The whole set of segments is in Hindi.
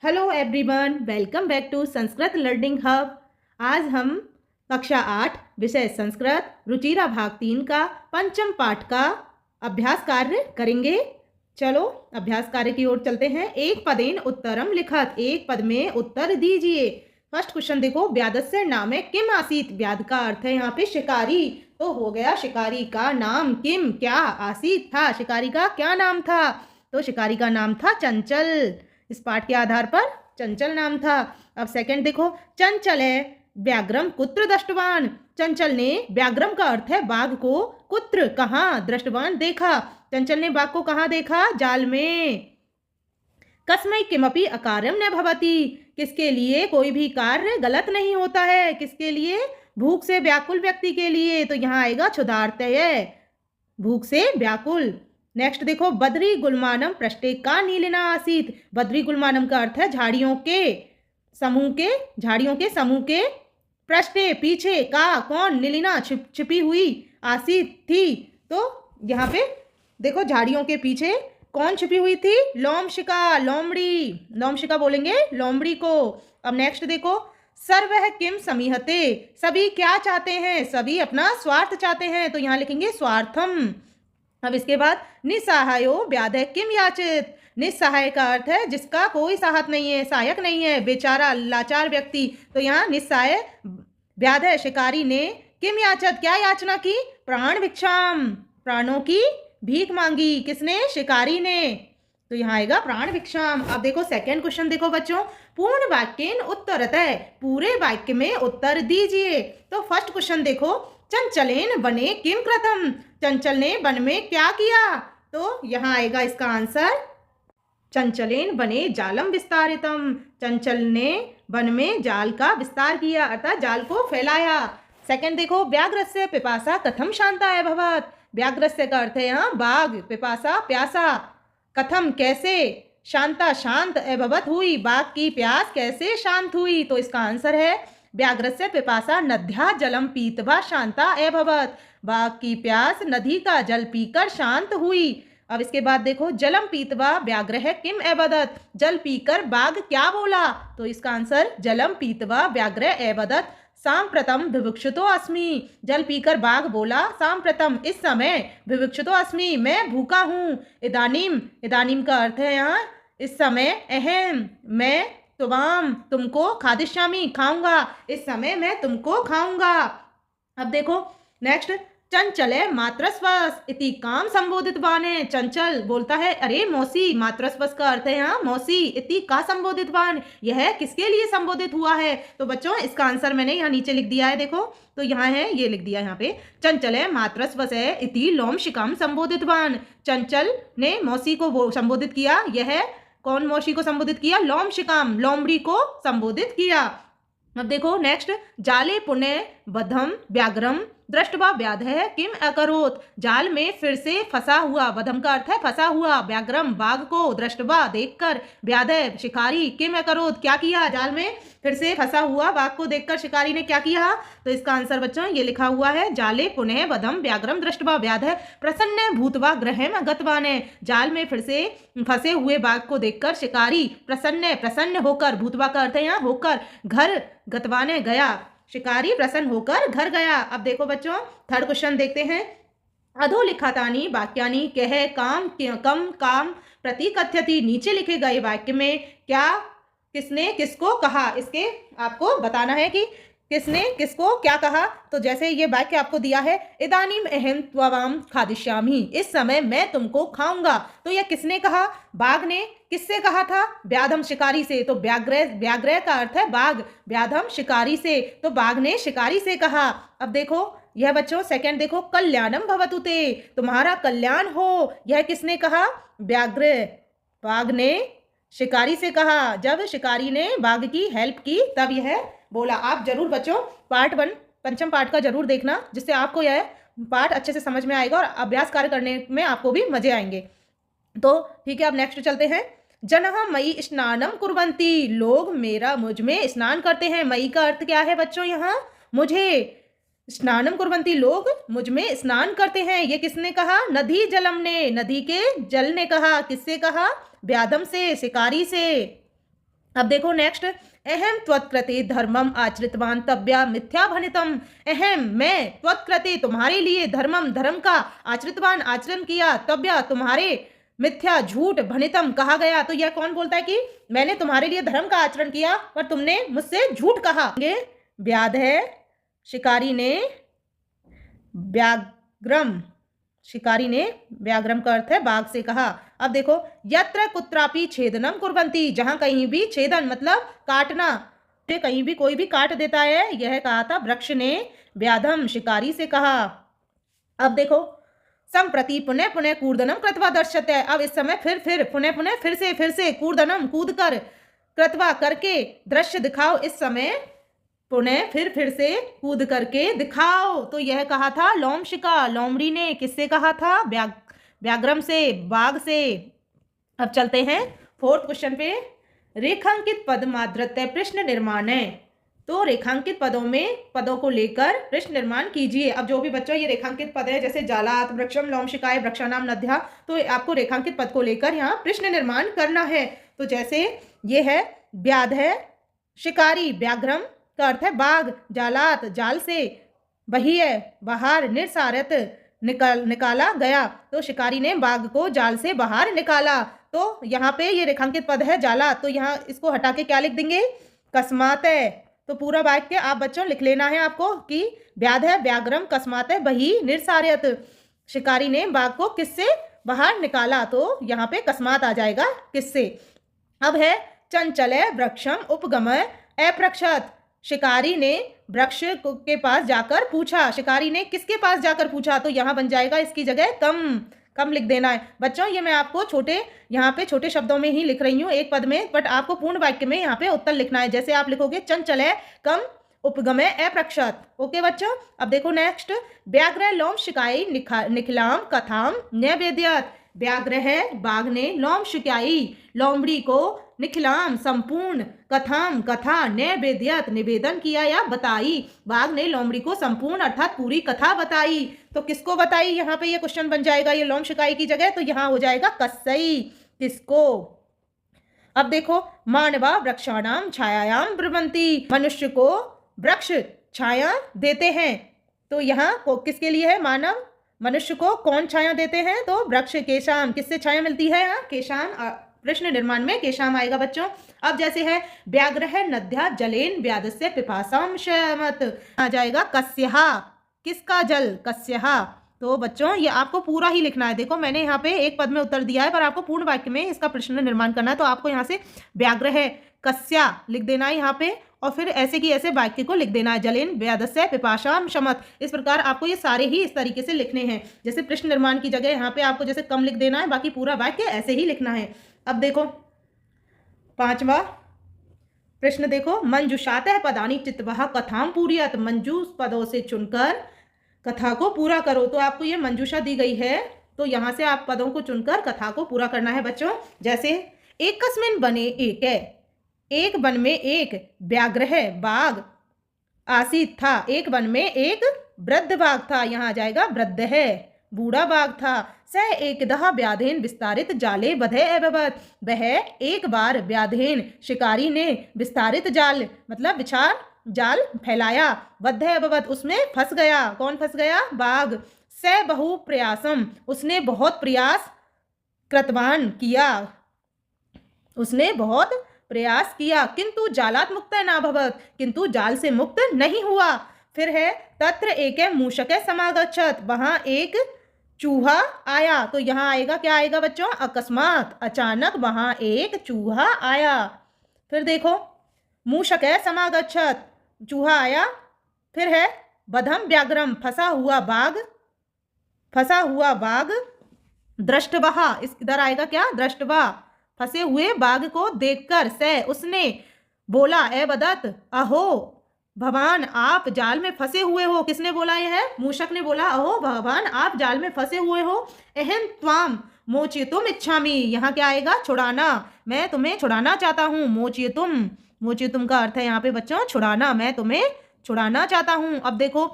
Hello everyone, welcome back to Sanskrit learning hub. आज हम कक्षा 8 विषय संस्कृत रुचिरा भाग 3 का पंचम पाठ का अभ्यास कार्य करेंगे। चलो अभ्यास कार्य की ओर चलते हैं। एक पदेन उत्तरम लिखत, एक पद में उत्तर दीजिए। फर्स्ट क्वेश्चन देखो, व्यादस्य नामे किम आसीत। व्याद का अर्थ है यहाँ पे शिकारी, तो हो गया शिकारी का नाम किम क्या आसीत था। शिकारी का क्या नाम था? तो शिकारी का नाम था चंचल। इस पाठ के आधार पर चंचल नाम था। अब सेकंड देखो, चंचल है व्याघ्रम कुत्र दृष्टवान। चंचल ने, व्याघ्रम का अर्थ है बाघ को, कुत्र कहाँ, दृष्टवान देखा। चंचल ने बाघ को कहाँ देखा? जाल में। कस्मै किमपि अकार्यम न भवति। किसके लिए कोई भी कार्य गलत नहीं होता है। किसके लिए? भूख से व्याकुल व्यक्ति के लिए। तो यहाँ आएगा क्षुधार्तय, भूख से व्याकुल। नेक्स्ट देखो, बद्री गुलमानम पृष्ठे का नीलिना आसीत। बद्री गुलमानम का अर्थ है झाड़ियों के समूह के पृष्ठे पीछे, का कौन, नीलिना छिपी हुई, आसीत थी। तो यहाँ पे देखो झाड़ियों के पीछे कौन छिपी हुई थी? लोमशिका, लोमशिका बोलेंगे लोमड़ी को। अब नेक्स्ट देखो, सर्वः किम समीहते। सभी क्या चाहते हैं? सभी अपना स्वार्थ चाहते हैं, तो यहाँ लिखेंगे स्वार्थम। अब इसके बाद, निसहायो व्याधः किम याचित। निस्सहाय का अर्थ है जिसका कोई सहायक नहीं है, सहायक नहीं है, बेचारा लाचार व्यक्ति। तो यहाँ निस्सहाय व्याधः शिकारी ने किम याचत, क्या याचना की? प्राण भिक्षाम, प्राणों की भीख मांगी। किसने? शिकारी ने। तो यहाँ आएगा प्राण भिक्षाम। अब देखो सेकंड क्वेश्चन देखो बच्चों, पूर्ण वाक्येन उत्तरतः। पूरे वाक्य में उत्तर दीजिए। तो फर्स्ट क्वेश्चन देखो, चंचलेन वने किम कृतम। चंचल ने वन में क्या किया? तो यहाँ आएगा इसका आंसर, चंचलेन वने जालम विस्तारितम। चंचल ने वन में जाल का विस्तार किया, अर्थात जाल को फैलाया। सेकंड देखो, व्याघ्रस्य पिपासा कथम शांता अभवत्। व्याघ्रस्य का अर्थ है यहाँ बाघ, पिपासा प्यासा, कथम कैसे, शांता शांत, अभवत् हुई, बाघ की प्यास कैसे शांत हुई। तो इसका आंसर है व्याघ्रस्य पिपासा नद्या जलम पीत्वा शांता अभवत्। बाघ की प्यास नदी का जल पीकर शांत हुई। अब इसके बाद देखो, जलम पीत्वा व्याघ्रः किम अवदत्। जल पीकर बाघ क्या बोला? तो इसका आंसर, जलम पीत्वा व्याघ्रः अवदत् सांप्रतम विवक्षितो अस्मि। जल पीकर बाघ बोला सांप्रतम, इस समय, विवक्षितो अस्मि, मैं भूखा हूँ। इदानीम, इदानीम का अर्थ है यहाँ इस समय, अहम मैं, त्वाम तुमको, खादिष्यामि खाऊंगा, इस समय मैं तुमको खाऊंगा। अब देखो नेक्स्ट, चंचले मातृस्वस इति काम संबोधित बाने। चंचल बोलता है, अरे मौसी, मातृस्वस का अर्थ है यहाँ मौसी, इति का संबोधित बान, यह किसके लिए संबोधित हुआ है? तो बच्चों इसका आंसर मैंने यहाँ नीचे लिख दिया है, देखो तो यहाँ है, ये लिख दिया यहाँ पे, चंचले मातृस्वस है इति लोमशिकाम संबोधित बान। चंचल ने मौसी को वो संबोधित किया, यह कौन मौसी को संबोधित किया? लोमशिकाम, लोमड़ी को संबोधित किया। अब देखो नेक्स्ट, जाले पुण्य बधम व्याघ्रम दृष्टवा व्याधः किम अकरोत। जाल में फिर से फंसा हुआ, बधम का अर्थ है फंसा हुआ, व्याघ्रम बाघ को, दृष्टवा देखकर, व्याधः शिकारी, किम अकरोत क्या किया? जाल में फिर से फंसा हुआ बाघ को देखकर शिकारी ने क्या किया? तो इसका आंसर बच्चों ये लिखा हुआ है, जाले पुनः बधम व्याघ्रम दृष्टवा व्याधः प्रसन्न भूतवा गृहम गतवान। जाल में फिर से फंसे हुए बाघ को देखकर शिकारी प्रसन्न होकर, भूतवा का अर्थ है यहाँ होकर, घर गतवाने गया, शिकारी प्रसन्न होकर घर गया। अब देखो बच्चों थर्ड क्वेश्चन देखते हैं, अधोलिखितानि वाक्यानि कह काम कम काम प्रति कथ्यति। नीचे लिखे गए वाक्य में क्या, किसने किसको कहा, इसके आपको बताना है कि किसने किसको क्या कहा। तो जैसे ये वाक्य आपको दिया है, इदानीम अहम त्वाम खादिष्यामि, इस समय मैं तुमको खाऊंगा, तो यह किसने कहा? बाघ ने। किससे कहा था? व्याधम शिकारी से। तो व्याघ्र का अर्थ है बाघ, व्याधम शिकारी से, तो बाघ ने शिकारी से कहा। अब देखो यह बच्चों सेकंड देखो, कल्याणम भवतु ते, तुम्हारा कल्याण हो, यह किसने कहा? व्याघ्र, बाघ ने शिकारी से कहा। जब शिकारी ने बाघ की हेल्प की तब यह बोला। आप जरूर बच्चों पार्ट 1 पंचम पाठ का जरूर देखना, जिससे आपको यह पाठ अच्छे से समझ में आएगा और अभ्यास कार्य करने में आपको भी मजे आएंगे। तो ठीक है, अब नेक्स्ट चलते हैं। जनः मयि स्नानम कुर्वन्ति, लोग मुझ में स्नान करते हैं। मयि का अर्थ क्या है बच्चों? यहाँ मुझे, स्नानम कुर्वन्ति लोग मुझ में स्नान करते हैं। ये किसने कहा? नदी जलम ने, नदी के जल ने कहा। किससे कहा? व्याधम से, शिकारी से। अब देखो नेक्स्ट, अहम त्वत्कृते धर्मम आचरितवान तब्या मिथ्या भनितम। अहम मैं, त्वत्कृते तुम्हारे लिए, धर्मम धर्म का, आचरितवान आचरण किया, तब्या तुम्हारे, मिथ्या झूठ, भनितम कहा गया। तो यह कौन बोलता है कि मैंने तुम्हारे लिए धर्म का आचरण किया पर तुमने मुझसे झूठ कहा। व्याध है, शिकारी ने व्याघ्रम, शिकारी ने व्याघ्रम का अर्थ है बाघ से कहा। अब देखो, यत्र कुत्रापि छेदनम कुर्वन्ति, जहां कहीं भी छेदन मतलब काटना, कहीं भी कोई भी काट देता है, यह कहा था वृक्ष ने व्याधम, शिकारी से कहा। अब देखो, संप्रति पुनः पुनः कूर्दनम कृत्वा दर्शते। अब इस समय फिर पुनः पुनः फिर से कूर्दनम कूद कर, कृत्वा करके, दृश्य दिखाओ, इस समय पुनः फिर से कूद करके दिखाओ। तो यह कहा था लोमशिका, लोमड़ी ने, किससे कहा था, व्याघ्रम से, बाघ से। अब चलते हैं 4th क्वेश्चन पे। रेखांकित पद माद्रत्य प्रश्न निर्माण है। तो रेखांकित पदों में पदों को लेकर प्रश्न निर्माण कीजिए। अब जो भी बच्चों ये रेखांकित पद है, जैसे जालात, वृक्षम, लोमशिकाय, वृक्षानाम, नद्या, तो आपको रेखांकित पद को लेकर यहाँ प्रश्न निर्माण करना है। तो जैसे ये है व्याध है, शिकारी, व्याघ्रम का अर्थ है बाघ, जालात जाल से, वही है बाहर, निरसारत निकाला गया, तो शिकारी ने बाघ को जाल से बाहर निकाला। तो यहाँ पे ये रेखांकित पद है जालात, तो यहाँ इसको हटा के क्या लिख देंगे, कस्मात है। तो पूरा वाक्य आप बच्चों लिख लेना है आपको कि व्याध है, व्याघ्रम, कस्मात है, वही, निरसारत, शिकारी ने बाघ को किससे बाहर निकाला, तो यहाँ पे कस्मात आ जाएगा किससे। अब है चंचल वृक्षम उपगमय अपृक्षत। शिकारी ने वृक्ष के पास जाकर पूछा, शिकारी ने किसके पास जाकर पूछा, तो यहाँ बन जाएगा इसकी जगह कम लिख देना है बच्चों। ये मैं आपको यहाँ पे छोटे शब्दों में ही लिख रही हूँ एक पद में, बट आपको पूर्ण वाक्य में यहाँ पे उत्तर लिखना है। जैसे आप लिखोगे चंचल है कम उपगमय अपृक्षत। ओके बच्चों, अब देखो नेक्स्ट, व्याघ्र लोम शिकाई निखिलाम कथाम नैवेद्यत। व्याघ्र है बाघ ने, लोम शिकाई लोमड़ी को, निखिलाम संपूर्ण, कथाम कथा, नैवेद्यत निवेदन किया या बताई। बाघ ने लोमड़ी को संपूर्ण अर्थात पूरी कथा बताई। तो किसको बताई, यहाँ पे ये क्वेश्चन बन जाएगा, ये लोम शिकाई की जगह, तो यहाँ हो जाएगा कस्सई, किसको। अब देखो, मानवा वृक्षाणाम छायायाम ब्रुवन्ति। मनुष्य को वृक्ष छाया देते हैं, तो यहाँ किसके लिए है, मानव, मनुष्य को कौन छाया देते हैं, तो वृक्ष, केशाम, किससे छाया मिलती है, यहाँ केशाम, प्रश्न निर्माण में केशाम आएगा बच्चों। अब जैसे है व्याघ्र है नद्या जलेन व्याधस्य पिपासाम शमत, आ जाएगा कस्यहा, किसका जल, कस्यहा। तो बच्चों ये आपको पूरा ही लिखना है। देखो मैंने यहाँ पे एक पद में उत्तर दिया है, पर आपको पूर्ण वाक्य में इसका प्रश्न निर्माण करना है। तो आपको यहाँ से व्याघ्र है कस्या लिख देना है यहाँ पे, और फिर ऐसे की ऐसे वाक्य को लिख देना है, जलेन व्याधस्य पिपासाम शमत। इस प्रकार आपको ये सारे ही इस तरीके से लिखने हैं। जैसे प्रश्न निर्माण की जगह यहाँ पे आपको जैसे कम लिख देना है, बाकी पूरा वाक्य ऐसे ही लिखना है। अब देखो 5वां प्रश्न देखो, मंजुषातः पदानि चित्तवः कथाम पूरयत। मंजूस पदों से चुनकर कथा को पूरा करो। तो आपको ये मंजूषा दी गई है, तो यहाँ से आप पदों को चुनकर कथा को पूरा करना है बच्चों। जैसे एकस्मिन् वने एक है, एक वन में एक व्याघ्र है बाघ आसीत था। एक वन में एक वृद्ध बाघ था, यहाँ आ जाएगा वृद्ध है, बूढ़ा बाघ था। स एकदः व्याधेन विस्तारित जाले बधे अभवत्। वह एक बार व्याधेन शिकारी ने विस्तारित जाल मतलब विशाल जाल फैलाया, बद्धे अभवत् उसमें फंस गया। कौन फंस गया, बाघ। स बहु प्रयासम उसने बहुत प्रयास कृतवान किया, उसने बहुत प्रयास किया, किंतु जालात मुक्त न भवत् किंतु जाल से मुक्त नहीं हुआ। फिर है तत्र एक मूषक समागच्छत, वहां एक चूहा आया। तो यहाँ आएगा क्या आएगा बच्चों, अकस्मात, अचानक वहां एक चूहा आया। फिर देखो मूषक समागच्छत, चूहा आया। फिर है बधम व्याघ्रम फंसा हुआ बाघ, दृष्टवः इधर आएगा क्या, दृष्टवा फंसे हुए बाघ को देखकर, से उसने बोला, ए वदत अहो भगवान आप जाल में फंसे हुए हो। किसने बोला, यह है मूषक ने बोला, अहो भगवान आप जाल में फंसे हुए हो। अहम त्वाम मोचयितुम इच्छामि, यहाँ क्या आएगा, छुड़ाना, मैं तुम्हें छुड़ाना चाहता हूँ। मोचयितुम का अर्थ है यहाँ पे बच्चों छुड़ाना, मैं तुम्हें छुड़ाना चाहता हूँ। अब देखो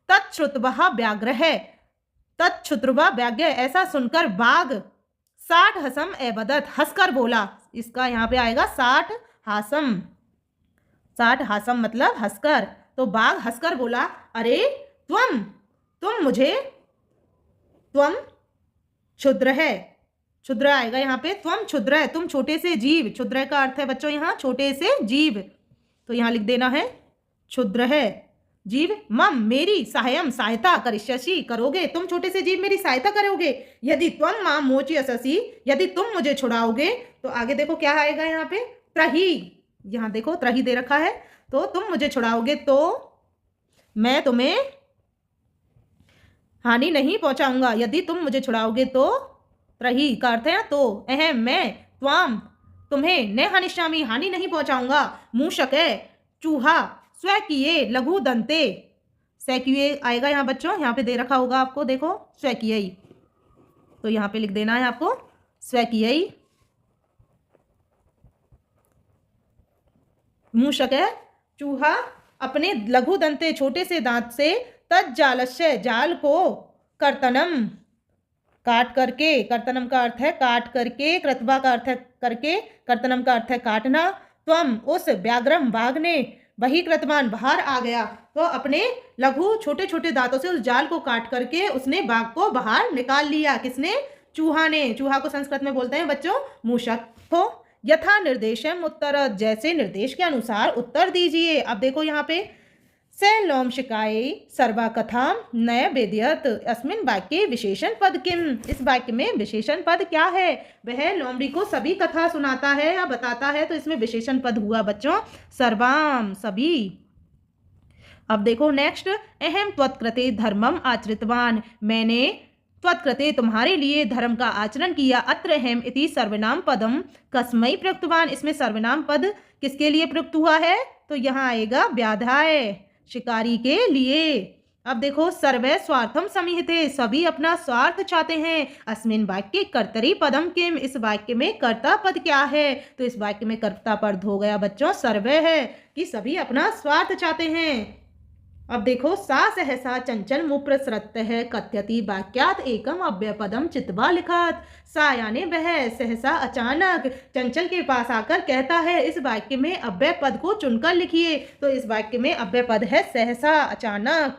तच्छ्रुतवः व्याघ्र है, तच्छ्रुतवः व्याघ्र ऐसा सुनकर बाघ 60 हसम एवदत हंसकर बोला। इसका यहाँ पे आएगा 60 हासम। साठ हासम मतलब हंसकर। तो बाघ हंसकर बोला, अरे तुम मुझे, तुम क्षुद्र है, क्षुद्र आएगा यहाँ पे, तुम क्षुद्र है, तुम छोटे से जीव। क्षुद्र का अर्थ है बच्चों यहाँ छोटे से जीव, तो यहाँ लिख देना है क्षुद्र है जीव। मम मेरी सहायम सहायता करिष्यसि करोगे, तुम छोटे से जीव मेरी सहायता करोगे। यदि त्वं मां मोचयसि, यदि तुम मुझे छुड़ाओगे। तो आगे देखो क्या आएगा यहाँ पे, त्रही। यहाँ देखो त्रही दे रखा है, तो तुम मुझे छुड़ाओगे तो मैं तुम्हें हानि नहीं पहुंचाऊंगा। यदि तुम मुझे छुड़ाओगे तो, त्रही का अर्थ है तो, अहम मैं, त्वाम तुम्हें, न हनिष्यामी हानि नहीं पहुंचाऊंगा। मूषक है चूहा, स्वकीय लघु दंते, स्वकीय आएगा यहाँ बच्चों, यहाँ पे दे रखा होगा आपको, देखो स्वकीय, तो यहाँ पे लिख देना है आपको स्वकीय। मूषक है चूहा अपने लघु दंते छोटे से दांत से, तज्जालस्य जाल को, कर्तनम काट करके, कर्तनम का अर्थ है काट करके, कृतवा का अर्थ है करके, कर्तनम का अर्थ है काटना। त्वम उस व्याघ्रम बाघ ने, वही कृतवान बाहर आ गया, तो अपने लघु छोटे छोटे दांतों से उस जाल को काट करके उसने बाघ को बाहर निकाल लिया। किसने, चूहा ने। चूहा को संस्कृत में बोलते हैं बच्चों मूषक। तो यथा निर्देशम उत्तर, जैसे निर्देश के अनुसार उत्तर दीजिए। अब देखो यहाँ पे स लोमशिकायै सर्वा कथा न वेद्यत, अस्मिन् वाक्ये विशेषण पद किम, इस वाक्य में विशेषण पद क्या है। वह लोमड़ी को सभी कथा सुनाता है या बताता है, तो इसमें विशेषण पद हुआ बच्चों सर्वाम सभी। अब देखो नेक्स्ट, अहम त्वत्कृते धर्मम आचरितवान, मैंने त्वत्कृते तुम्हारे लिए धर्म का आचरण किया। अत्र अहम इति सर्वनाम पदम कस्मै प्रयुक्तवान, इसमें सर्वनाम पद किसके लिए प्रयुक्त हुआ है, तो यहाँ आएगा व्याधाय, शिकारी के लिए। अब देखो सर्वे स्वार्थम समीहते, सभी अपना स्वार्थ चाहते हैं। अस्मिन वाक्य कर्तरी पदम किम, इस वाक्य में कर्ता पद क्या है, तो इस वाक्य में कर्ता पद हो गया बच्चों सर्वे है, कि सभी अपना स्वार्थ चाहते हैं। अब देखो सा सहसा चंचल मुप्रसृत है कथ्यति वाक्यात एकम अव्ययपदम चित्वा लिखत, सा यानी वह सहसा अचानक चंचल के पास आकर कहता है, इस वाक्य में अव्यय पद को चुनकर लिखिए। तो इस वाक्य में अव्यय पद है सहसा अचानक।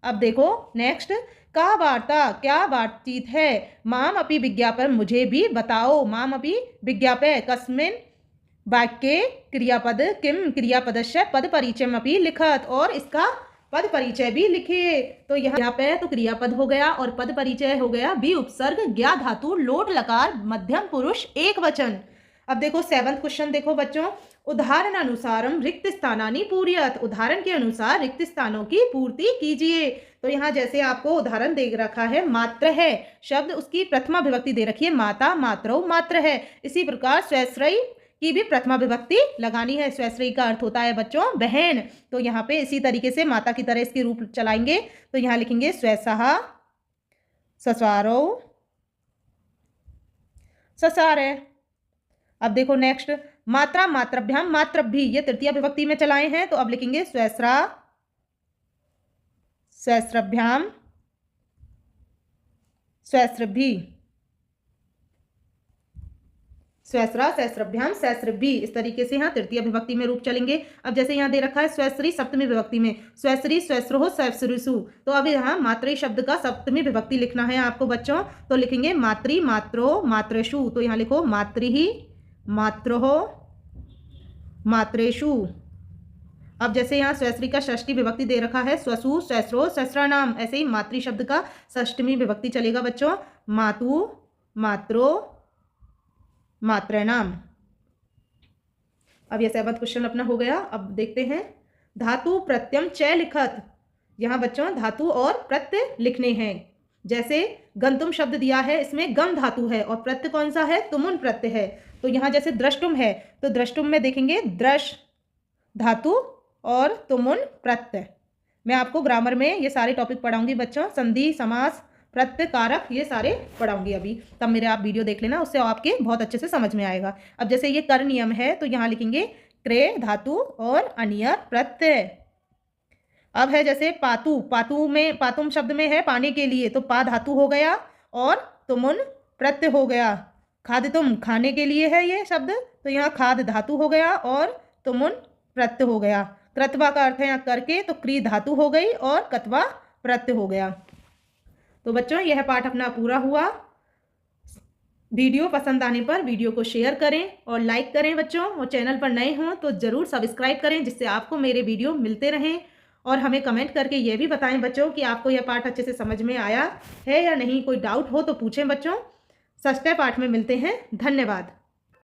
अब देखो नेक्स्ट, का वार्ता क्या बातचीत है, माम अपि विज्ञापन मुझे भी बताओ, माम अपि विज्ञापय कस्मिन वाक्ये क्रियापद किम क्रियापदस्य पद परिचयम अपि लिखत, और इसका पद परिचय भी लिखिए। तो यहाँ पे तो क्रियापद हो गया और पद परिचय हो गया भी उपसर्ग ज्ञा धातु लोट लकार मध्यम पुरुष एक वचन। अब देखो 7वां क्वेश्चन देखो बच्चों, उदाहरण अनुसारम रिक्त स्थानानि पूर्यत, उदाहरण के अनुसार रिक्त स्थानों की पूर्ति कीजिए। तो यहाँ जैसे आपको उदाहरण दे रखा है, मात्र है शब्द, उसकी प्रथमा विभक्ति दे रखी है माता, मातरौ मात्र है। इसी प्रकार स्वश्रयी की भी प्रथमा विभक्ति लगानी है। स्वश्रयी का अर्थ होता है बच्चों बहन, तो यहाँ पे इसी तरीके से माता की तरह इसके रूप चलाएंगे। तो यहाँ लिखेंगे स्वसहा ससारो ससारे। अब देखो नेक्स्ट, मात्रा मात्रभ्याम मात्रभ्भी, ये तृतीय विभक्ति में चलाए हैं, तो अब लिखेंगे स्वस्रा स्वस्रभ्याम स्वस्रभ्भी, स्वस्रा सहस्रभ्याम सहस्रभ्भी, इस तरीके से यहाँ तृतीय विभक्ति में रूप चलेंगे। अब जैसे यहाँ दे रखा है स्वश्री सप्तमी विभक्ति में, स्वश्री स्वस्रो स्वश्रुसु, तो अब यहाँ मातृ शब्द का सप्तमी विभक्ति लिखना है आपको बच्चों। तो लिखेंगे मातृ मात्रो मातृषु, तो यहाँ लिखो मातृ मात्रो मातृषु। अब जैसे यहाँ स्वश्री का षष्ठी विभक्ति दे रखा है, स्वसु स्वस्रो स्वस्रानाम, ऐसे ही मातृ शब्द का षष्टमी विभक्ति चलेगा बच्चों, मातु मात्रो मात्रनाम। अब यह 7वां क्वेश्चन अपना हो गया। अब देखते हैं, धातु प्रत्यम च लिखत, यहाँ बच्चों धातु और प्रत्यय लिखने हैं। जैसे गंतुम शब्द दिया है, इसमें गम धातु है और प्रत्यय कौन सा है, तुमुन प्रत्यय है। तो यहाँ जैसे द्रष्टुम है, तो द्रष्टुम में देखेंगे द्रश धातु और तुमुन प्रत्यय। मैं आपको ग्रामर में ये सारे टॉपिक पढ़ाऊंगी बच्चों, संधि समास प्रत्यय कारक ये सारे पढ़ाऊंगी अभी, तब मेरे आप वीडियो देख लेना, उससे आपके बहुत अच्छे से समझ में आएगा। अब जैसे ये कर नियम है, तो यहाँ लिखेंगे क्रे धातु और अनियर प्रत्यय। अब है जैसे पातु, पातु में पातुम शब्द में है पाने के लिए, तो पा धातु हो गया और तुमुन प्रत्यय हो गया। खाद्य तुम खाने के लिए है ये शब्द, तो यहाँ खाद धातु हो गया और तुमुन प्रत्यय हो गया। कृत्वा का अर्थ है यहाँ करके, तो क्री धातु हो गई और कत्वा प्रत्यय हो गया। तो बच्चों यह पाठ अपना पूरा हुआ। वीडियो पसंद आने पर वीडियो को शेयर करें और लाइक करें बच्चों, और चैनल पर नए हों तो ज़रूर सब्सक्राइब करें जिससे आपको मेरे वीडियो मिलते रहें। और हमें कमेंट करके ये भी बताएं बच्चों कि आपको यह पाठ अच्छे से समझ में आया है या नहीं। कोई डाउट हो तो पूछें बच्चों। षष्ठ पाठ में मिलते हैं। धन्यवाद।